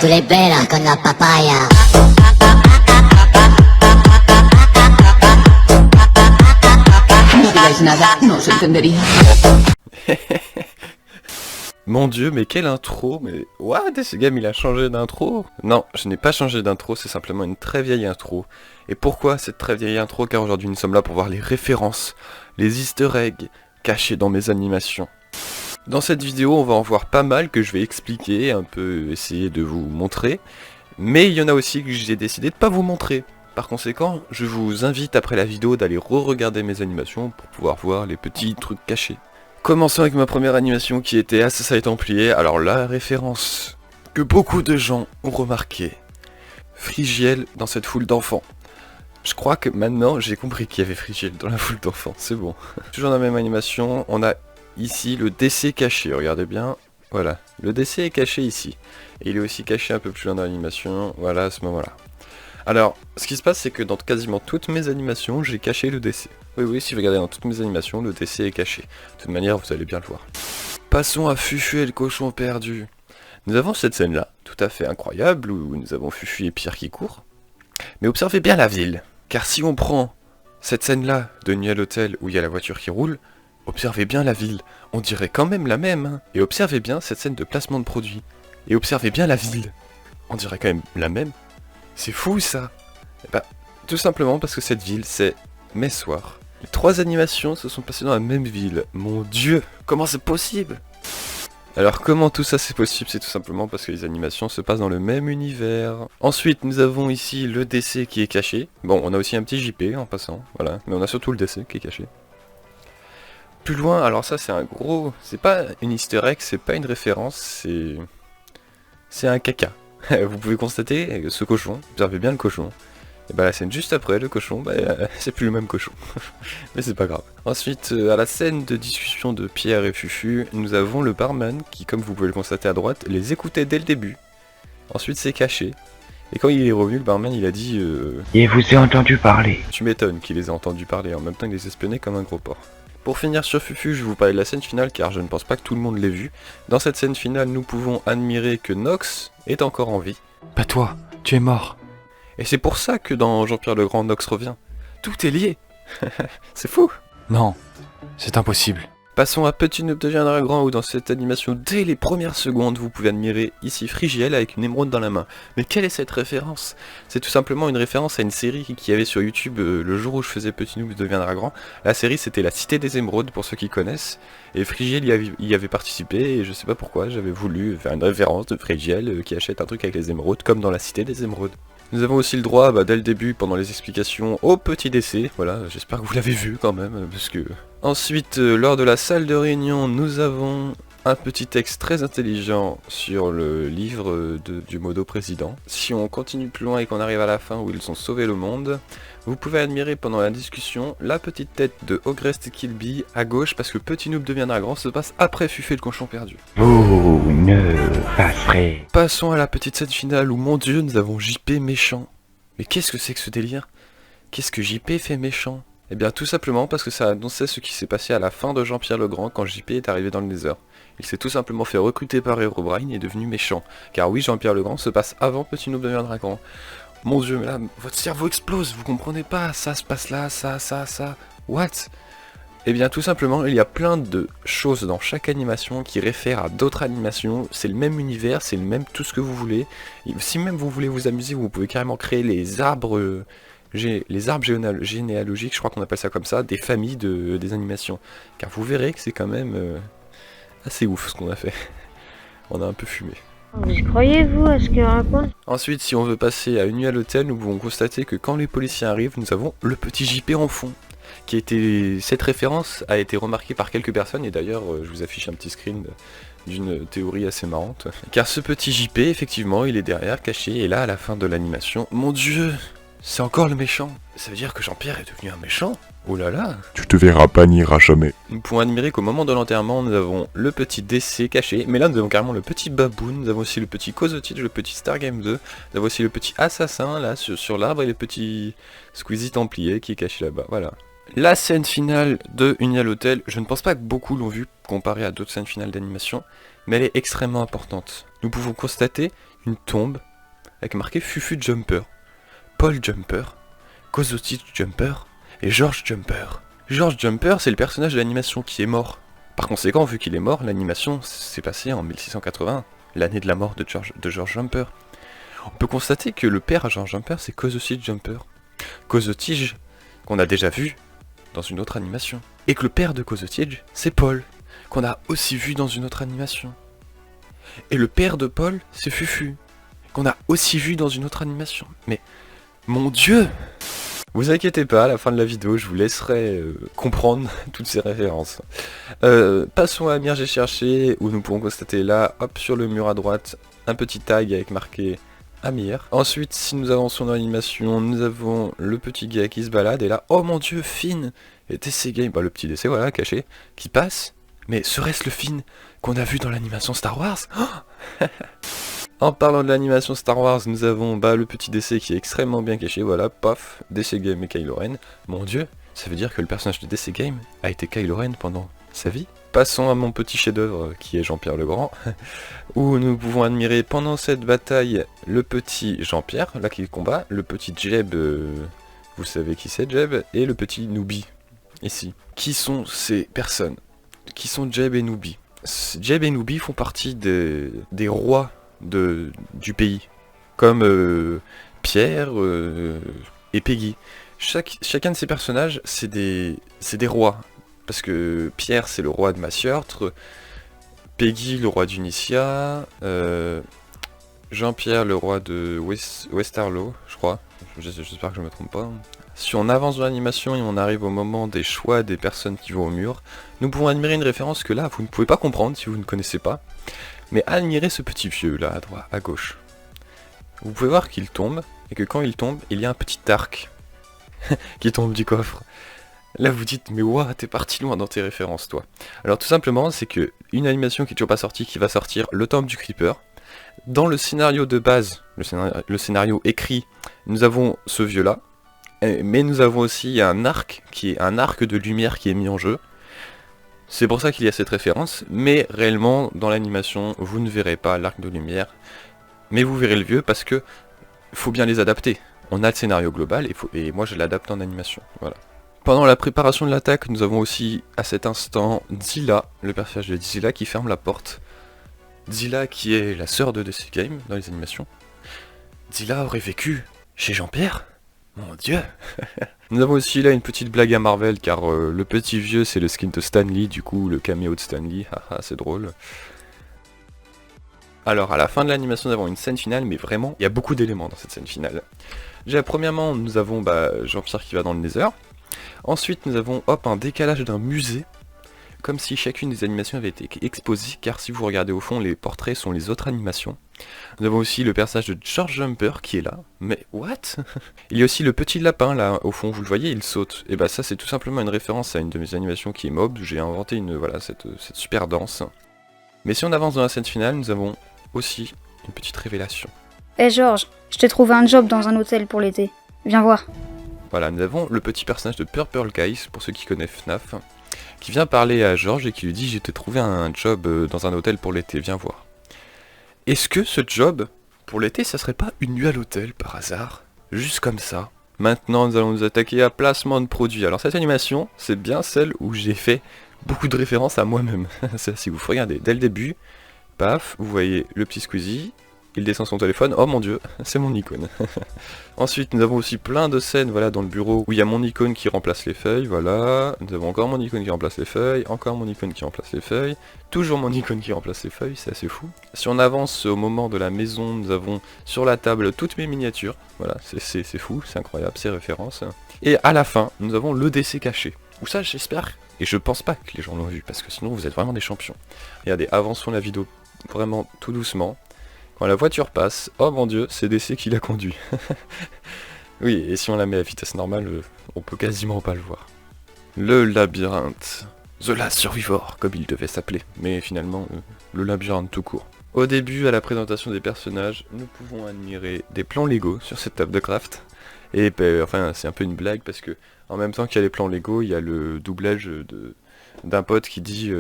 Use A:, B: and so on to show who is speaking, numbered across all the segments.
A: Tu l'es bella con la papaya.
B: No digáis nada, no se entendería.
C: Mon dieu, mais quelle intro, mais what, ce game il a changé d'intro? Non, je n'ai pas changé d'intro, c'est simplement une très vieille intro. Et pourquoi cette très vieille intro? Car aujourd'hui nous sommes là pour voir les références, les easter eggs cachés dans mes animations. Dans cette vidéo, on va en voir pas mal que je vais expliquer, un peu essayer de vous montrer. Mais il y en a aussi que j'ai décidé de pas vous montrer. Par conséquent, je vous invite après la vidéo d'aller re-regarder mes animations pour pouvoir voir les petits trucs cachés. Commençons avec ma première animation qui était Assassin et Templier. Alors la référence que beaucoup de gens ont remarqué. Frigiel dans cette foule d'enfants. Je crois que maintenant j'ai compris qu'il y avait Frigiel dans la foule d'enfants, c'est bon. Toujours dans la même animation, on a ici le décès caché, regardez bien. Voilà, le décès est caché ici. Et il est aussi caché un peu plus loin dans l'animation, voilà à ce moment-là. Alors, ce qui se passe, c'est que dans quasiment toutes mes animations, j'ai caché le décès. Oui, si vous regardez dans toutes mes animations, le décès est caché. De toute manière, vous allez bien le voir. Passons à Fufu et le cochon perdu. Nous avons cette scène-là, tout à fait incroyable, où nous avons Fufu et Pierre qui courent. Mais observez bien la ville, car si on prend cette scène-là de Nuit à l'hôtel où il y a la voiture qui roule, observez bien la ville, on dirait quand même la même, hein. Et observez bien cette scène de placement de produits. Et observez bien la ville, on dirait quand même la même. C'est fou ça. Et bah, tout simplement parce que cette ville, c'est Messoir. Les trois animations se sont passées dans la même ville. Mon dieu, comment c'est possible? Alors comment tout ça c'est possible? C'est tout simplement parce que les animations se passent dans le même univers. Ensuite, nous avons ici le décès qui est caché. Bon, on a aussi un petit JP en passant, voilà. Mais on a surtout le décès qui est caché. Plus loin, alors ça c'est un gros... C'est pas une easter egg, c'est pas une référence, c'est un caca. Vous pouvez constater ce cochon, observez bien le cochon. Et bah la scène juste après, le cochon, c'est plus le même cochon. Mais c'est pas grave. Ensuite, à la scène de discussion de Pierre et Fufu, nous avons le barman qui, comme vous pouvez le constater à droite, les écoutait dès le début. Ensuite c'est caché. Et quand il est revenu, le barman il a dit
D: Et vous ai entendu parler.
C: Tu m'étonnes qu'il les ait entendus parler, en même temps qu'il les espionnait comme un gros porc. Pour finir sur Fufu, je vais vous parler de la scène finale car je ne pense pas que tout le monde l'ait vue. Dans cette scène finale, nous pouvons admirer que Nox est encore en vie.
E: Bah toi, tu es mort.
C: Et c'est pour ça que dans Jean-Pierre le Grand, Nox revient. Tout est lié. C'est fou.
E: Non, c'est impossible.
C: Passons à Petit Noob deviendra grand où dans cette animation, dès les premières secondes, vous pouvez admirer ici Frigiel avec une émeraude dans la main. Mais quelle est cette référence? C'est tout simplement une référence à une série qu'il y avait sur YouTube le jour où je faisais Petit Noob deviendra grand. La série c'était La Cité des Émeraudes pour ceux qui connaissent. Et Frigiel y avait participé et je sais pas pourquoi j'avais voulu faire une référence de Frigiel qui achète un truc avec les émeraudes comme dans La Cité des Émeraudes. Nous avons aussi le droit, dès le début, pendant les explications, au petit décès. Voilà, j'espère que vous l'avez vu quand même, parce que... Ensuite, lors de la salle de réunion, nous avons un petit texte très intelligent sur le livre du modo président. Si on continue plus loin et qu'on arrive à la fin où ils ont sauvé le monde, vous pouvez admirer pendant la discussion la petite tête de Ogrest Kilby à gauche, parce que Petit Noob deviendra grand se passe après Fufu et le cochon perdu.
D: Vous ne passerez.
C: Passons à la petite scène finale où, mon dieu, nous avons JP méchant. Mais qu'est-ce que c'est que ce délire? Qu'est-ce que JP fait méchant? Eh bien tout simplement parce que ça annonçait ce qui s'est passé à la fin de Jean-Pierre le Grand quand JP est arrivé dans le Nether. Il s'est tout simplement fait recruter par Herobrine et est devenu méchant. Car oui, Jean-Pierre le Grand se passe avant Petit Noob deviendra grand. Mon dieu, mais là, votre cerveau explose, vous comprenez pas, ça se passe là, ça, what? Eh bien tout simplement, il y a plein de choses dans chaque animation qui réfèrent à d'autres animations, c'est le même univers, c'est le même tout ce que vous voulez. Et si même vous voulez vous amuser, vous pouvez carrément créer les arbres généalogiques, je crois qu'on appelle ça comme ça, des familles des animations. Car vous verrez que c'est quand même assez ouf ce qu'on a fait. On a un peu fumé.
F: Vous croyez-vous à ce qu'il raconte?
C: Ensuite, si on veut passer à Une nuit à l'hôtel, nous pouvons constater que quand les policiers arrivent, nous avons le petit JP en fond. Cette référence a été remarquée par quelques personnes, et d'ailleurs, je vous affiche un petit screen d'une théorie assez marrante. Car ce petit JP, effectivement, il est derrière, caché, et là, à la fin de l'animation, mon dieu! C'est encore le méchant. Ça veut dire que Jean-Pierre est devenu un méchant? Oh là là!
G: Tu te verras bannir à jamais.
C: Nous pouvons admirer qu'au moment de l'enterrement, nous avons le petit décès caché, mais là nous avons carrément le petit baboon, nous avons aussi le petit Kozotich, le petit Stargame 2, nous avons aussi le petit assassin là sur l'arbre et le petit Squeezie Templier qui est caché là-bas, voilà. La scène finale de Une nuit à l'hôtel, je ne pense pas que beaucoup l'ont vue comparée à d'autres scènes finales d'animation, mais elle est extrêmement importante. Nous pouvons constater une tombe avec marqué Fufu Jumper, Paul Jumper, Kozotich Jumper et George Jumper. George Jumper, c'est le personnage de l'animation qui est mort. Par conséquent, vu qu'il est mort, l'animation s'est passée en 1680, l'année de la mort de George Jumper. On peut constater que le père à George Jumper, c'est Kozotich Jumper. Kozotich, qu'on a déjà vu dans une autre animation. Et que le père de Kozotich, c'est Paul, qu'on a aussi vu dans une autre animation. Et le père de Paul, c'est Fufu, qu'on a aussi vu dans une autre animation. Mais, mon Dieu! Vous inquiétez pas, à la fin de la vidéo, je vous laisserai comprendre toutes ces références. Passons à Amir J'ai cherché, où nous pourrons constater là, hop, sur le mur à droite, un petit tag avec marqué Amir. Ensuite, si nous avançons dans l'animation, nous avons le petit gars qui se balade, et là, oh mon Dieu, Finn et DC Game, bah le petit DC, voilà, caché, qui passe. Mais serait-ce le Finn qu'on a vu dans l'animation Star Wars? Oh En parlant de l'animation Star Wars, nous avons le petit DC qui est extrêmement bien caché, voilà, paf, DC Game et Kylo Ren. Mon Dieu, ça veut dire que le personnage de DC Game a été Kylo Ren pendant sa vie. Passons à mon petit chef-d'œuvre qui est Jean-Pierre le Grand, où nous pouvons admirer pendant cette bataille le petit Jean-Pierre, là qui combat, le petit Jeb, vous savez qui c'est Jeb, et le petit Noobi, ici. Qui sont ces personnes? Qui sont Jeb et Noobi? Jeb et Noobi font partie des rois du pays, comme Pierre et Peggy. Chacun de ces personnages, c'est des rois. Parce que Pierre, c'est le roi de Massieutre, Peggy, le roi d'Unicia, Jean-Pierre, le roi de Westerlo, je crois. J'espère que je ne me trompe pas. Si on avance dans l'animation et on arrive au moment des choix des personnes qui vont au mur, nous pouvons admirer une référence que là, vous ne pouvez pas comprendre si vous ne connaissez pas. Mais admirez ce petit vieux là, à droite, à gauche. Vous pouvez voir qu'il tombe, et que quand il tombe, il y a un petit arc qui tombe du coffre. Là vous dites, mais ouah, t'es parti loin dans tes références toi. Alors tout simplement, c'est que une animation qui est toujours pas sortie, qui va sortir, le temple du Creeper. Dans le scénario de base, le scénario écrit, nous avons ce vieux là, mais nous avons aussi un arc, qui est un arc de lumière qui est mis en jeu. C'est pour ça qu'il y a cette référence, mais réellement, dans l'animation, vous ne verrez pas l'arc de lumière, mais vous verrez le vieux parce que faut bien les adapter. On a le scénario global, et moi je l'adapte en animation, voilà. Pendant la préparation de l'attaque, nous avons aussi, à cet instant, Zilla, le personnage de Zilla qui ferme la porte. Zilla qui est la sœur de DC Game dans les animations. Zilla aurait vécu chez Jean-Pierre? Mon Dieu. Nous avons aussi là une petite blague à Marvel, car le petit vieux c'est le skin de Stan Lee, du coup le caméo de Stan Lee, haha c'est drôle. Alors à la fin de l'animation nous avons une scène finale, mais vraiment il y a beaucoup d'éléments dans cette scène finale. Déjà premièrement nous avons Jean-Pierre qui va dans le Nether. Ensuite nous avons un décalage d'un musée, comme si chacune des animations avait été exposée, car si vous regardez au fond les portraits sont les autres animations. Nous avons aussi le personnage de George Jumper qui est là, mais what? Il y a aussi le petit lapin là au fond, vous le voyez, il saute. Et ça c'est tout simplement une référence à une de mes animations qui est Mob, où j'ai inventé cette super danse. Mais si on avance dans la scène finale, nous avons aussi une petite révélation.
H: Hé George, je t'ai trouvé un job dans un hôtel pour l'été, viens voir.
C: Voilà, nous avons le petit personnage de Purple Guys, pour ceux qui connaissent FNAF, qui vient parler à George et qui lui dit « J'ai trouvé un job dans un hôtel pour l'été, viens voir ». Est-ce que ce job, pour l'été, ça serait pas une nuit à l'hôtel, par hasard? Juste comme ça. Maintenant, nous allons nous attaquer à placement de produits. Alors cette animation, c'est bien celle où j'ai fait beaucoup de références à moi-même. Si vous regardez, dès le début, paf, vous voyez le petit Squeezie, il descend son téléphone, oh mon dieu, c'est mon icône. Ensuite, nous avons aussi plein de scènes dans le bureau où il y a mon icône qui remplace les feuilles, voilà. Nous avons encore mon icône qui remplace les feuilles, encore mon icône qui remplace les feuilles, toujours mon icône qui remplace les feuilles, c'est assez fou. Si on avance au moment de la maison, nous avons sur la table toutes mes miniatures, voilà, c'est fou, c'est incroyable, ces références. Et à la fin, nous avons le DC caché. Ou ça, j'espère, et je pense pas que les gens l'ont vu, parce que sinon vous êtes vraiment des champions. Regardez, avançons la vidéo vraiment tout doucement. Quand la voiture passe, oh mon dieu, c'est DC qui la conduit. Oui, et si on la met à vitesse normale, on peut quasiment pas le voir. Le labyrinthe. The Last Survivor, comme il devait s'appeler. Mais finalement, le labyrinthe tout court. Au début, à la présentation des personnages, nous pouvons admirer des plans Lego sur cette table de craft. Et enfin, c'est un peu une blague parce que en même temps qu'il y a les plans Lego, il y a le doublage d'un pote qui dit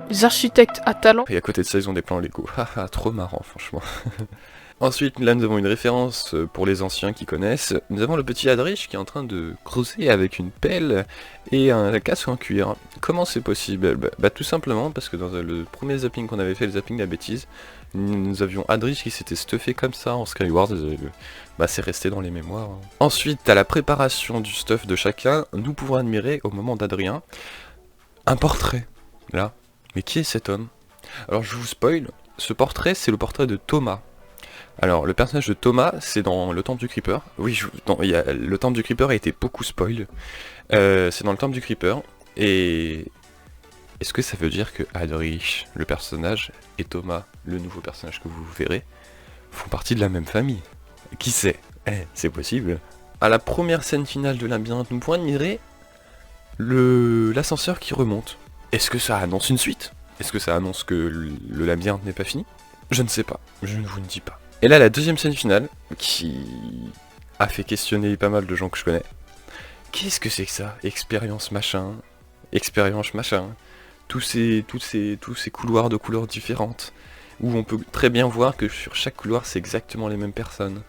I: les architectes à talent.
C: Et à côté de ça, ils ont des plans Lego. Haha, trop marrant, franchement. Ensuite, là, nous avons une référence pour les anciens qui connaissent. Nous avons le petit Adrich qui est en train de creuser avec une pelle et un casque en cuir. Comment c'est possible? Tout simplement parce que dans le premier zapping qu'on avait fait, le zapping de la bêtise, nous avions Adrich qui s'était stuffé comme ça en Skyward. C'est resté dans les mémoires. Ensuite, à la préparation du stuff de chacun, nous pouvons admirer, au moment d'Adrien, un portrait. Là. Mais qui est cet homme? Alors, je vous spoil. Ce portrait, c'est le portrait de Thomas. Alors, le personnage de Thomas, c'est dans le Temple du Creeper. Oui, le Temple du Creeper a été beaucoup spoil. C'est dans le Temple du Creeper. Et est-ce que ça veut dire que Adrich, le personnage, et Thomas, le nouveau personnage que vous verrez, font partie de la même famille? Qui sait? C'est possible. À la première scène finale de labyrinthe, nous pouvons admirer l'ascenseur qui remonte. Est-ce que ça annonce une suite? Est-ce que ça annonce que le labyrinthe n'est pas fini? Je ne sais pas. Je ne vous le dis pas. Et là, la deuxième scène finale, qui a fait questionner pas mal de gens que je connais. Qu'est-ce que c'est que ça? Expérience machin. Tous ces couloirs de couleurs différentes. Où on peut très bien voir que sur chaque couloir, c'est exactement les mêmes personnes.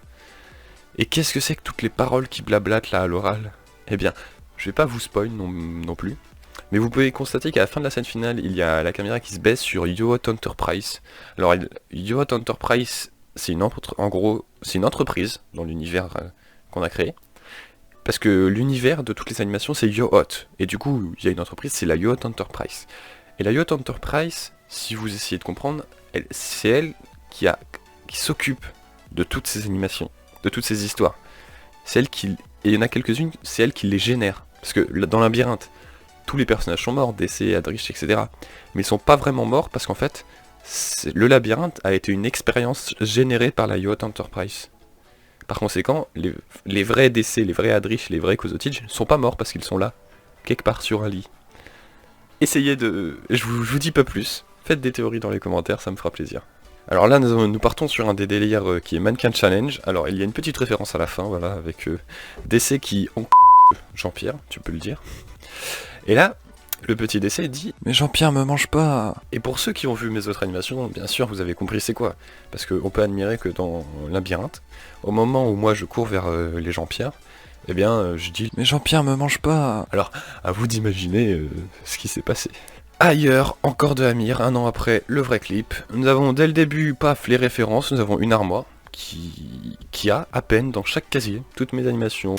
C: Et qu'est-ce que c'est que toutes les paroles qui blablatent là à l'oral? Eh bien, je vais pas vous spoil non plus. Mais vous pouvez constater qu'à la fin de la scène finale, il y a la caméra qui se baisse sur Youhot Enterprise. Alors, Youhot Enterprise, c'est une entreprise dans l'univers qu'on a créé. Parce que l'univers de toutes les animations, c'est Youhot. Et du coup, il y a une entreprise, c'est la Youhot Enterprise. Et la Youhot Enterprise, si vous essayez de comprendre, c'est elle qui s'occupe de toutes ces animations, de toutes ces histoires. Et il y en a quelques-unes, c'est elle qui les génère. Parce que dans Labyrinthe, tous les personnages sont morts, DC, Adrich, etc. Mais ils sont pas vraiment morts parce qu'en fait, le labyrinthe a été une expérience générée par la Youhot Enterprise. Par conséquent, les vrais DC, les vrais Adrich, les vrais Kozotij ne sont pas morts parce qu'ils sont là, quelque part sur un lit. Essayez de... Je vous dis pas plus, faites des théories dans les commentaires, ça me fera plaisir. Alors là, nous partons sur un des délires qui est Mannequin Challenge. Alors il y a une petite référence à la fin, voilà, avec DC qui ont Jean-Pierre, tu peux le dire. Et là, le petit DC dit « Mais Jean-Pierre me mange pas !» Et pour ceux qui ont vu mes autres animations, bien sûr, vous avez compris c'est quoi. Parce qu'on peut admirer que dans Labyrinthe, au moment où moi je cours vers les Jean-Pierre, eh bien, je dis « Mais Jean-Pierre me mange pas !» Alors, à vous d'imaginer ce qui s'est passé. Ailleurs, encore de Amir, un an après le vrai clip, nous avons dès le début, paf, les références, nous avons une armoire qui a à peine dans chaque casier toutes mes animations.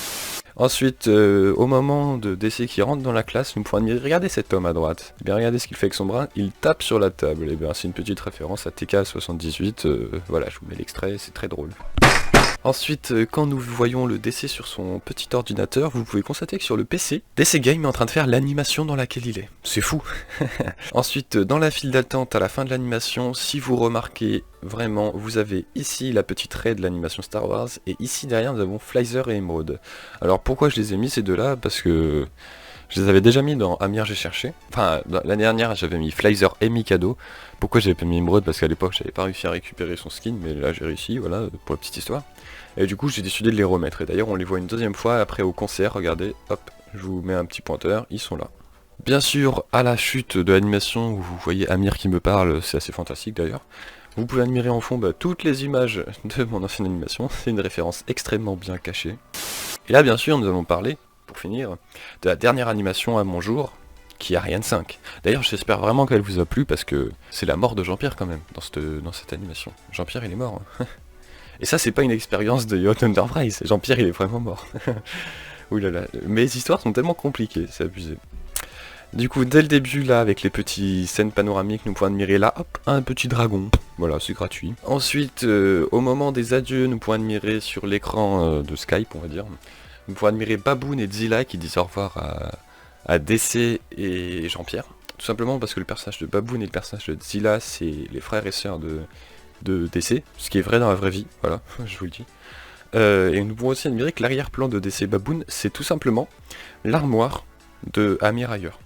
C: Ensuite, au moment de DC qui rentre dans la classe, nous pouvons admirer, regardez cet homme à droite, eh bien regardez ce qu'il fait avec son bras, il tape sur la table, et bien c'est une petite référence à TK78, voilà, je vous mets l'extrait, c'est très drôle. Ensuite, quand nous voyons le DC sur son petit ordinateur, vous pouvez constater que sur le PC, DC Game est en train de faire l'animation dans laquelle il est. C'est fou. Ensuite, dans la file d'attente à la fin de l'animation, si vous remarquez vraiment, vous avez ici la petite raie de l'animation Star Wars, et ici derrière nous avons Flyzer et Emerald. Alors pourquoi je les ai mis ces deux-là? Parce que je les avais déjà mis dans Amir j'ai cherché. Enfin, l'année dernière j'avais mis Flyzer et Mikado. Pourquoi j'avais pas mis Emerald? Parce qu'à l'époque j'avais pas réussi à récupérer son skin, mais là j'ai réussi, voilà, pour la petite histoire. Et du coup j'ai décidé de les remettre, et d'ailleurs on les voit une deuxième fois après au concert, regardez, hop, je vous mets un petit pointeur, ils sont là. Bien sûr, à la chute de l'animation où vous voyez Amir qui me parle, c'est assez fantastique d'ailleurs, vous pouvez admirer en fond toutes les images de mon ancienne animation, c'est une référence extrêmement bien cachée. Et là bien sûr nous allons parler, pour finir, de la dernière animation à mon jour, qui est Ariane 5. D'ailleurs j'espère vraiment qu'elle vous a plu parce que c'est la mort de Jean-Pierre quand même, dans cette animation. Jean-Pierre il est mort. Et ça c'est pas une expérience de Youhot Enterprise, Jean-Pierre il est vraiment mort. Oulala, mes histoires sont tellement compliquées, c'est abusé. Du coup dès le début là avec les petites scènes panoramiques nous pouvons admirer là, hop, un petit dragon, voilà c'est gratuit. Ensuite au moment des adieux nous pouvons admirer sur l'écran de Skype on va dire, nous pouvons admirer Baboon et Zilla qui disent au revoir à DC et Jean-Pierre. Tout simplement parce que le personnage de Baboon et le personnage de Zilla c'est les frères et sœurs de DC, ce qui est vrai dans la vraie vie, voilà, je vous le dis. Et nous pouvons aussi admirer que l'arrière-plan de DC Baboon, c'est tout simplement l'armoire de Amir ailleurs.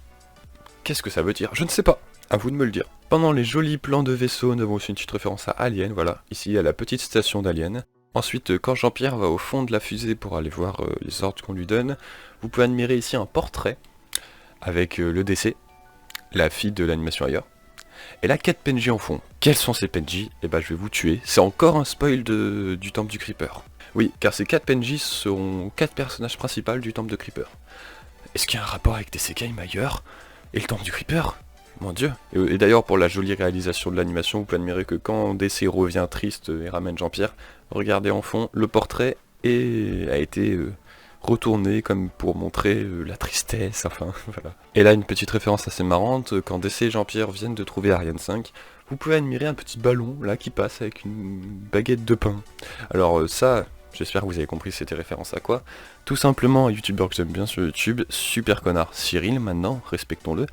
C: Qu'est-ce que ça veut dire? Je ne sais pas, à vous de me le dire. Pendant les jolis plans de vaisseau, nous avons aussi une petite référence à Alien, voilà, ici il y a la petite station d'Alien. Ensuite, quand Jean-Pierre va au fond de la fusée pour aller voir les ordres qu'on lui donne, vous pouvez admirer ici un portrait avec le DC, la fille de l'animation ailleurs. Et là, 4 PNJ en fond. Quels sont ces PNJ? Eh ben, je vais vous tuer. C'est encore un spoil du temple du Creeper. Oui, car ces 4 PNJ sont 4 personnages principaux du temple de Creeper. Est-ce qu'il y a un rapport avec DC Game ailleurs? Et le temple du Creeper? Mon dieu. Et d'ailleurs, pour la jolie réalisation de l'animation, vous pouvez admirer que quand DC revient triste et ramène Jean-Pierre, regardez en fond, le portrait a été retourné comme pour montrer la tristesse, enfin, voilà. Et là, une petite référence assez marrante, quand DC et Jean-Pierre viennent de trouver Ariane 5, vous pouvez admirer un petit ballon, là, qui passe avec une baguette de pain. Alors ça, j'espère que vous avez compris c'était référence à quoi. Tout simplement, un youtubeur que j'aime bien sur YouTube, super connard Cyril maintenant, respectons-le.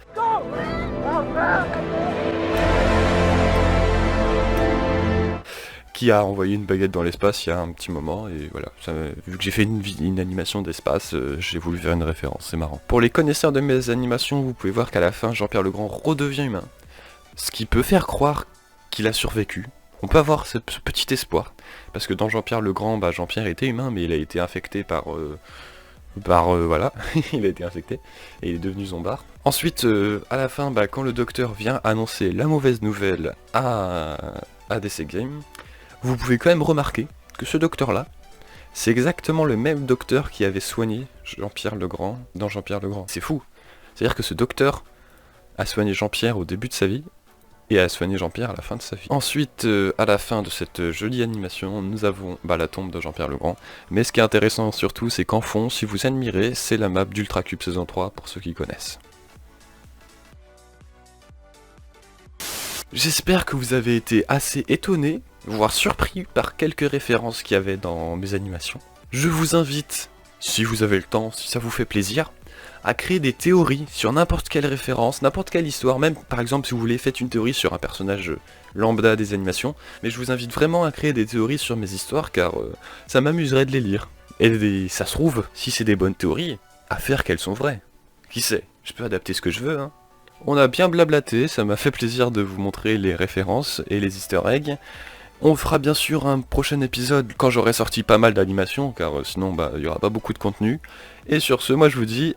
C: Qui a envoyé une baguette dans l'espace il y a un petit moment, et voilà, vu que j'ai fait une animation d'espace, j'ai voulu faire une référence, c'est marrant. Pour les connaisseurs de mes animations, vous pouvez voir qu'à la fin, Jean-Pierre Legrand redevient humain, ce qui peut faire croire qu'il a survécu. On peut avoir ce petit espoir, parce que dans Jean-Pierre Legrand, Jean-Pierre était humain, mais il a été infecté par voilà, il a été infecté, et il est devenu zombard. Ensuite, à la fin, quand le docteur vient annoncer la mauvaise nouvelle à DC Game, vous pouvez quand même remarquer que ce docteur-là, c'est exactement le même docteur qui avait soigné Jean-Pierre Legrand dans Jean-Pierre Legrand. C'est fou. C'est-à-dire que ce docteur a soigné Jean-Pierre au début de sa vie, et a soigné Jean-Pierre à la fin de sa vie. Ensuite, à la fin de cette jolie animation, nous avons la tombe de Jean-Pierre Legrand. Mais ce qui est intéressant surtout, c'est qu'en fond, si vous admirez, c'est la map d'Ultra Cube saison 3, pour ceux qui connaissent. J'espère que vous avez été assez étonnés, voire surpris par quelques références qu'il y avait dans mes animations. Je vous invite, si vous avez le temps, si ça vous fait plaisir, à créer des théories sur n'importe quelle référence, n'importe quelle histoire, même par exemple si vous voulez faites une théorie sur un personnage lambda des animations, mais je vous invite vraiment à créer des théories sur mes histoires car ça m'amuserait de les lire. Et ça se trouve, si c'est des bonnes théories, à faire qu'elles sont vraies. Qui sait, je peux adapter ce que je veux, hein. On a bien blablaté, ça m'a fait plaisir de vous montrer les références et les easter eggs. On fera bien sûr un prochain épisode quand j'aurai sorti pas mal d'animations, car sinon il y aura pas beaucoup de contenu. Et sur ce, moi je vous dis...